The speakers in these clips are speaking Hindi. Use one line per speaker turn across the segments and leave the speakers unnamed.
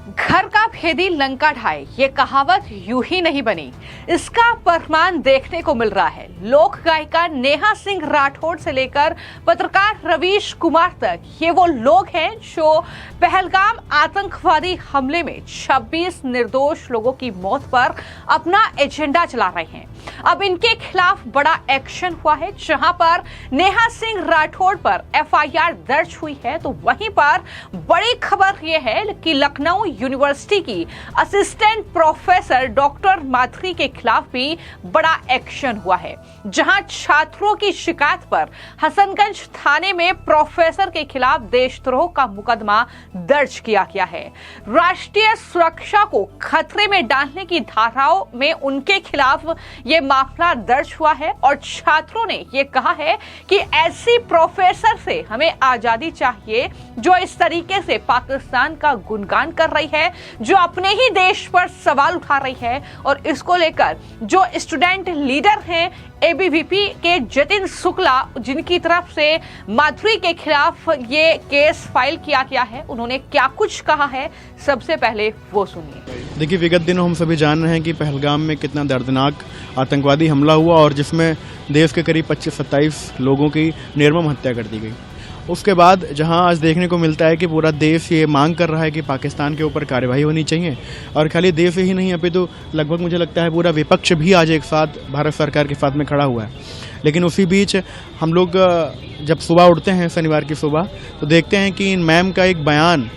घर का भेदी लंका ढाए, ये कहावत यूं ही नहीं बनी। इसका प्रमाण देखने को मिल रहा है। लोक गायिका नेहा सिंह राठौड़ से लेकर पत्रकार रवीश कुमार तक ये वो लोग हैं जो पहलगाम आतंकवादी हमले में 26 निर्दोष लोगों की मौत पर अपना एजेंडा चला रहे हैं। अब इनके खिलाफ बड़ा एक्शन हुआ है, जहां पर नेहा सिंह राठौड़ पर एफआईआर दर्ज हुई है, तो वहीं पर बड़ी खबर यह है कि लखनऊ यूनिवर्सिटी की असिस्टेंट प्रोफेसर डॉक्टर माथुरी के खिलाफ भी बड़ा एक्शन हुआ है, जहां छात्रों की शिकायत पर हसनगंज थाने में प्रोफेसर के खिलाफ देशद्रोह का मुकदमा दर्ज किया गया है। राष्ट्रीय सुरक्षा को खतरे में डालने की धाराओं में उनके खिलाफ ये मामला दर्ज हुआ है और छात्रों ने ये कहा है कि ऐसी प्रोफेसर से हमें आजादी चाहिए जो इस तरीके से पाकिस्तान का गुणगान कर रही है, जो अपने ही देश पर सवाल उठा रही है। और इसको लेकर जो स्टूडेंट लीडर हैं एबीवीपी के जतिन शुक्ला, जिनकी तरफ से माथुरी के खिलाफ ये केस फाइल किया गया है, उन्होंने क्या कुछ कहा है, सबसे पहले वो सुनिए।
देखिए, विगत दिनों हम सभी जान रहे हैं कि पहलगाम में कितना दर्दनाक आतंकवादी हमला हुआ और जिसमें देश के करीब 25-27 लोगों की निर्मम हत्या कर दी गई। उसके बाद जहां आज देखने को मिलता है कि पूरा देश ये मांग कर रहा है कि पाकिस्तान के ऊपर कार्रवाई होनी चाहिए, और खाली देश ही नहीं, अभी तो लगभग मुझे लगता है पूरा विपक्ष भी आज एक साथ भारत सरकार के साथ में खड़ा हुआ है। लेकिन उसी बीच हम लोग जब सुबह उठते हैं शनिवार की सुबह, तो देखते हैं कि इन मैम का एक बयान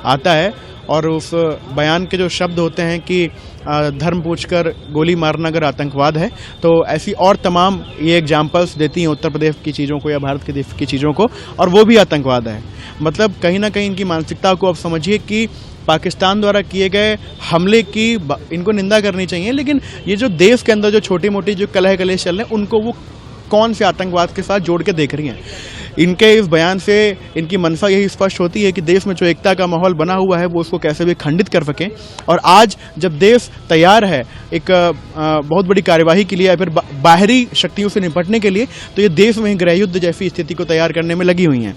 आता है और उस बयान के जो शब्द होते हैं कि धर्म पूछकर गोली मारना अगर आतंकवाद है, तो ऐसी और तमाम ये एग्जाम्पल्स देती हैं उत्तर प्रदेश की चीज़ों को या भारत की चीज़ों को, और वो भी आतंकवाद है। मतलब कहीं ना कहीं इनकी मानसिकता को अब समझिए कि पाकिस्तान द्वारा किए गए हमले की इनको निंदा करनी चाहिए, लेकिन ये जो देश के अंदर जो छोटी मोटी जो कलह कलेश चल रहे हैं, उनको वो कौन से आतंकवाद के साथ जोड़ के देख रही हैं। इनके इस बयान से इनकी मंशा यही स्पष्ट होती है कि देश में जो एकता का माहौल बना हुआ है वो उसको कैसे भी खंडित कर सकें। और आज जब देश तैयार है एक बहुत बड़ी कार्यवाही के लिए या फिर बाहरी शक्तियों से निपटने के लिए, तो ये देश में गृह युद्ध जैसी स्थिति को तैयार करने में लगी हुई हैं।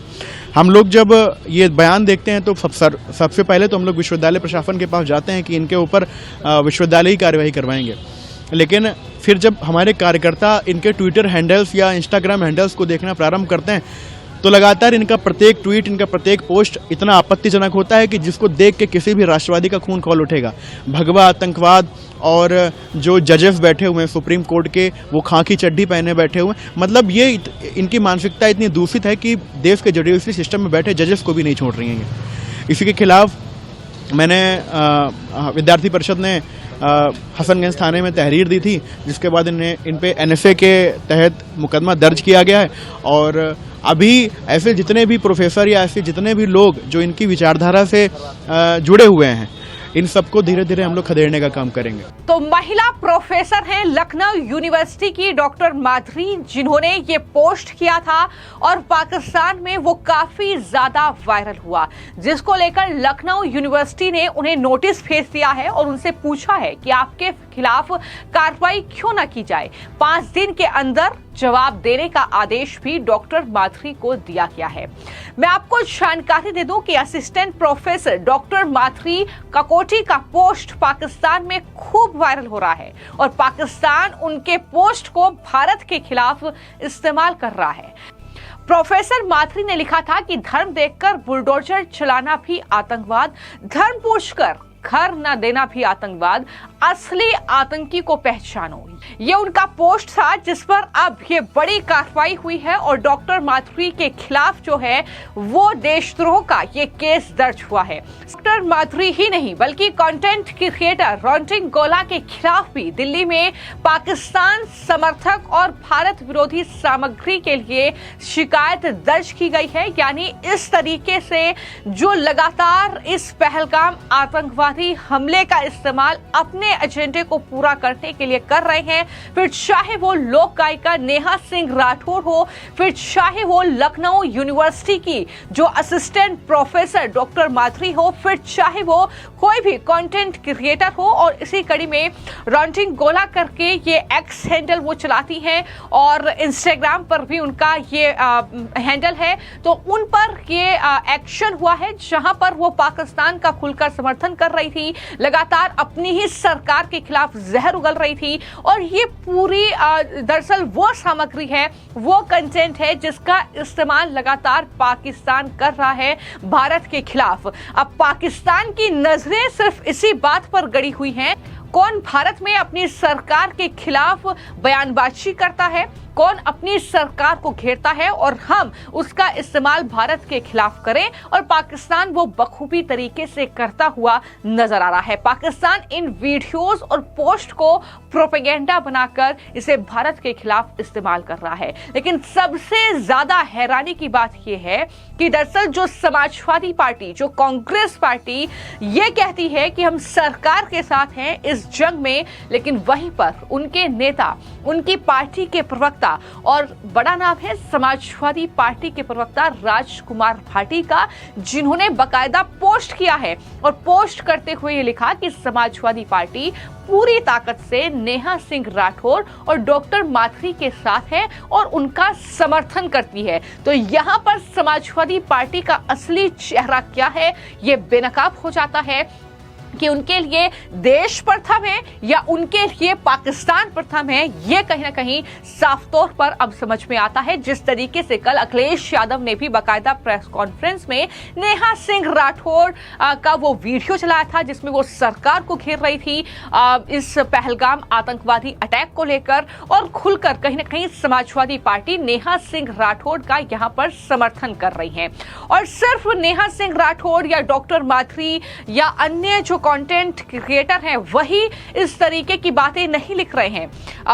हम लोग जब ये बयान देखते हैं तो सबसे पहले तो हम लोग विश्वविद्यालय प्रशासन के पास जाते हैं कि इनके ऊपर विश्वविद्यालय ही कार्यवाही करवाएंगे। लेकिन फिर जब हमारे कार्यकर्ता इनके ट्विटर हैंडल्स या इंस्टाग्राम हैंडल्स को देखना प्रारंभ करते हैं, तो लगातार इनका प्रत्येक ट्वीट, इनका प्रत्येक पोस्ट इतना आपत्तिजनक होता है कि जिसको देख के किसी भी राष्ट्रवादी का खून खौल उठेगा। भगवा आतंकवाद, और जो जजेस बैठे हुए हैं सुप्रीम कोर्ट के, वो खाकी चड्डी पहने बैठे हुए हैं। मतलब ये इनकी मानसिकता इतनी दूषित है कि देश के जुडिशरी सिस्टम में बैठे जजेस को भी नहीं छोड़ रही हैं। इसी के खिलाफ मैंने विद्यार्थी परिषद ने हसनगंज थाने में तहरीर दी थी, जिसके बाद इन पे एनएसए के तहत मुकदमा दर्ज किया गया है। और अभी ऐसे जितने भी प्रोफेसर या ऐसे जितने भी लोग जो इनकी विचारधारा से जुड़े हुए हैं, इन सबको धीरे धीरे हम लोग खदेड़ने का काम करेंगे।
तो महिला प्रोफेसर हैं लखनऊ यूनिवर्सिटी की डॉक्टर माथुरी, जिन्होंने ये पोस्ट किया था और पाकिस्तान में वो काफी ज्यादा वायरल हुआ, जिसको लेकर लखनऊ यूनिवर्सिटी ने उन्हें नोटिस भेज दिया है और उनसे पूछा है कि आपके खिलाफ कार्रवाई क्यों ना की जाए। 5 दिन के अंदर जवाब देने का आदेश भी डॉक्टर माथुरी को दिया गया है। मैं आपको जानकारी दे दूं कि असिस्टेंट प्रोफेसर डॉक्टर माथुरी ककोटी का पोस्ट पाकिस्तान में खूब वायरल हो रहा है और पाकिस्तान उनके पोस्ट को भारत के खिलाफ इस्तेमाल कर रहा है। प्रोफेसर माथुरी ने लिखा था कि धर्म देखकर बुलडोजर चलाना भी आतंकवाद, धर्म पूछकर घर न देना भी आतंकवाद, असली आतंकी को पहचानो। ये उनका पोस्ट था, जिस पर अब ये बड़ी कार्रवाई हुई है और डॉक्टर माथुरी के खिलाफ जो है वो देशद्रोह का ये केस दर्ज हुआ है। डॉक्टर माथुरी ही नहीं बल्कि कंटेंट क्रिएटर रणजीत गोला के खिलाफ भी दिल्ली में पाकिस्तान समर्थक और भारत विरोधी सामग्री के लिए शिकायत दर्ज की गई है। यानी इस तरीके से जो लगातार इस पहलगाम आतंकवाद आतंकवादी हमले का इस्तेमाल अपने एजेंडे को पूरा करने के लिए कर रहे हैं। फिर चाहे वो लोक गायिका नेहा सिंह राठौर हो, फिर चाहे वो लखनऊ यूनिवर्सिटी की जो असिस्टेंट प्रोफेसर डॉक्टर माधुरी हो, फिर चाहे वो कोई भी कंटेंट क्रिएटर हो। और इसी कड़ी में रॉन्टिंग गोला करके ये एक्स हैंडल वो चलाती हैं और इंस्टाग्राम पर भी उनका ये हैंडल है। तो उन पर ये एक्शन हुआ है जहां पर वो पाकिस्तान का खुलकर समर्थन कर रही थी, लगातार अपनी ही सरकार के खिलाफ जहर उगल रही थी। और ये पूरी दरअसल वो सामग्री है, वो कंटेंट है जिसका इस्तेमाल लगातार पाकिस्तान कर रहा है भारत के खिलाफ। अब पाकिस्तान की नजरें सिर्फ इसी बात पर गड़ी हुई हैं, कौन भारत में अपनी सरकार के खिलाफ बयानबाजी करता है, कौन अपनी सरकार को घेरता है और हम उसका इस्तेमाल भारत के खिलाफ करें। और पाकिस्तान वो बखूबी तरीके से करता हुआ नजर आ रहा है। पाकिस्तान इन वीडियोस और पोस्ट को प्रोपेगेंडा बनाकर इसे भारत के खिलाफ इस्तेमाल कर रहा है। लेकिन सबसे ज्यादा हैरानी की बात यह है कि दरअसल जो समाजवादी पार्टी, जो कांग्रेस पार्टी ये कहती है कि हम सरकार के साथ हैं इस जंग में, लेकिन वहीं पर उनके नेता, उनकी पार्टी के प्रवक्ता, और बड़ा नाम है समाजवादी पार्टी के प्रवक्ता राजकुमार भाटी का, जिन्होंने बकायदा पोस्ट किया है और पोस्ट करते हुए ये लिखा कि समाजवादी पार्टी पूरी ताकत से नेहा सिंह राठौर और डॉक्टर माधुरी के साथ है और उनका समर्थन करती है। तो यहाँ पर समाजवादी पार्टी का असली चेहरा क्या है ये बेनकाब हो जाता है कि उनके लिए देश प्रथम है या उनके लिए पाकिस्तान प्रथम है। ये कहीं ना कहीं साफ तौर पर अब समझ में आता है। जिस तरीके से कल अखिलेश यादव ने भी बाकायदा प्रेस कॉन्फ्रेंस में नेहा सिंह राठौर का वो वीडियो चलाया था जिसमें वो सरकार को घेर रही थी इस पहलगाम आतंकवादी अटैक को लेकर, और खुलकर कहीं ना कहीं समाजवादी पार्टी नेहा सिंह राठौर का यहाँ पर समर्थन कर रही है। और सिर्फ नेहा सिंह राठौर या डॉक्टर माधुरी या अन्य जो कंटेंट क्रिएटर हैं वही इस तरीके की बातें नहीं लिख रहे हैं,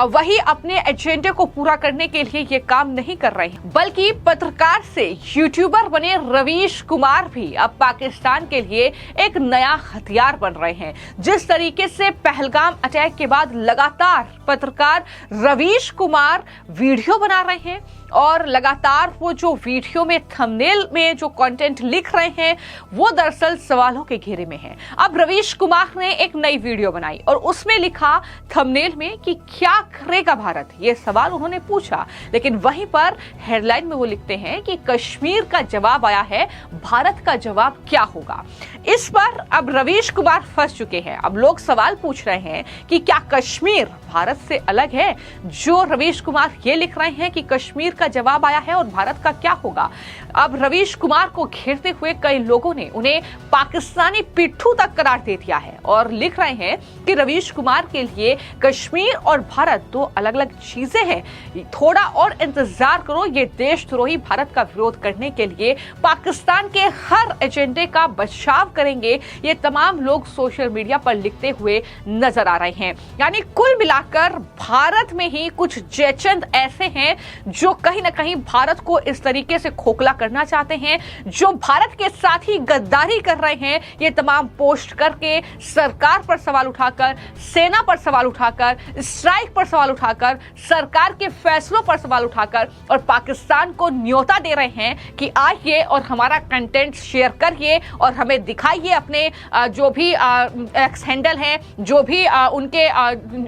वही अपने एजेंडे को पूरा करने के लिए ये काम नहीं कर रहे हैं, बल्कि पत्रकार से यूट्यूबर बने रवीश कुमार भी अब पाकिस्तान के लिए एक नया हथियार बन रहे हैं। जिस तरीके से पहलगाम अटैक के बाद लगातार पत्रकार रवीश कुमार वीडियो बना रहे हैं और लगातार वो जो वीडियो में थंबनेल में जो कंटेंट लिख रहे हैं वो दरअसल सवालों के घेरे में है। अब रवीश कुमार ने एक नई वीडियो बनाई और उसमें लिखा थंबनेल में कि क्या करेगा भारत, ये सवाल उन्होंने पूछा। लेकिन वहीं पर हेडलाइन में वो लिखते हैं कि कश्मीर का जवाब आया है, भारत का जवाब क्या होगा। इस पर अब रवीश कुमार फंस चुके हैं। अब लोग सवाल पूछ रहे हैं कि क्या कश्मीर भारत से अलग है। जो रवीश कुमार ये लिख रहे हैं कि कश्मीर का जवाब आया है और भारत का क्या होगा। अब रवीश कुमार को घेरते हुए कई लोगों ने उन्हें पाकिस्तानी पिट्ठू तक करार दे दिया है और लिख रहे हैं कि रवीश कुमार के लिए कश्मीर और भारत दो अलग अलग चीजें हैं, थोड़ा और इंतजार करो, ये देशद्रोही भारत का विरोध करने के लिए पाकिस्तान के हर एजेंडे का बचाव करेंगे। ये तमाम लोग सोशल मीडिया पर लिखते हुए नजर आ रहे हैं। यानी कुल मिलाकर भारत में ही कुछ जयचंद ऐसे हैं जो कहीं ना कहीं भारत को इस तरीके से खोखला करना चाहते हैं, जो भारत के साथ ही गद्दारी कर रहे हैं। ये तमाम पोस्ट करके सरकार पर सवाल उठाकर, सेना पर सवाल उठाकर, स्ट्राइक पर सवाल उठाकर, सरकार के फैसलों पर सवाल उठाकर और पाकिस्तान को न्योता दे रहे हैं कि आइए और हमारा कंटेंट शेयर करिए और हमें दिखाइए अपने जो भी एक्स हैंडल हैं, जो भी उनके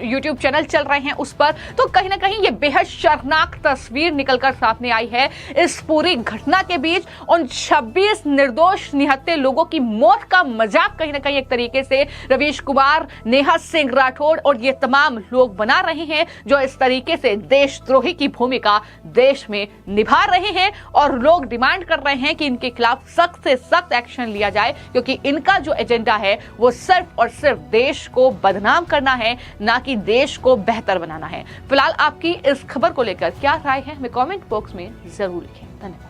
यूट्यूब चैनल चल रहे हैं उस पर। तो कहीं ना कहीं ये बेहद शर्मनाक तस्वीर निकलकर सामने आई है। इस पूरी घटना के बीच उन 26 निर्दोष निहत्थे लोगों की मौत का मजाक कहीं ना कहीं एक तरीके से रवीश कुमार, नेहा सिंह राठौर और ये तमाम लोग बना रहे हैं जो इस तरीके से देशद्रोही की भूमिका देश में निभा रहे हैं। और लोग डिमांड कर रहे हैं कि इनके खिलाफ सख्त से सख्त एक्शन लिया जाए, क्योंकि इनका जो एजेंडा है वो सिर्फ और सिर्फ देश को बदनाम करना है, ना कि देश को बेहतर बनाना है। फिलहाल आपकी इस खबर को लेकर क्या राय है हमें कमेंट बॉक्स में जरूर लिखें। धन्यवाद।